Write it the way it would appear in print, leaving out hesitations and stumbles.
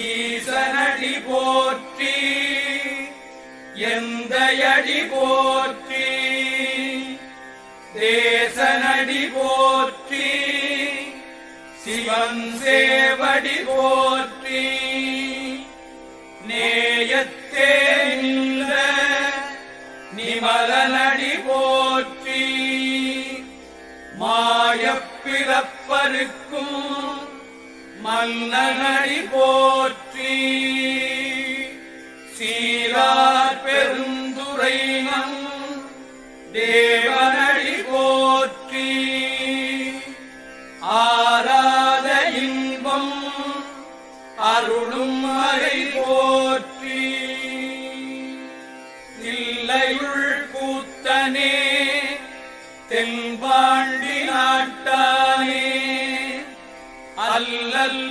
ஈசனடி போற்றி எந்தையடி போற்றி தேசனடி போற்றி சிவன் சேவடி போற்றி நேயத்தே நின்ற நிமலனடி போற்றி மாயப்பிறப்பருக்கும் மன்னனடி போற்றி சீரார் பெருந்துரை நம் தேவனடி போற்றி ஆராத இன்பம் அருளும் மறை போற்றி தில்லையுள் கூத்தனே தென்பாண்டி நாட்டானே அல்லல்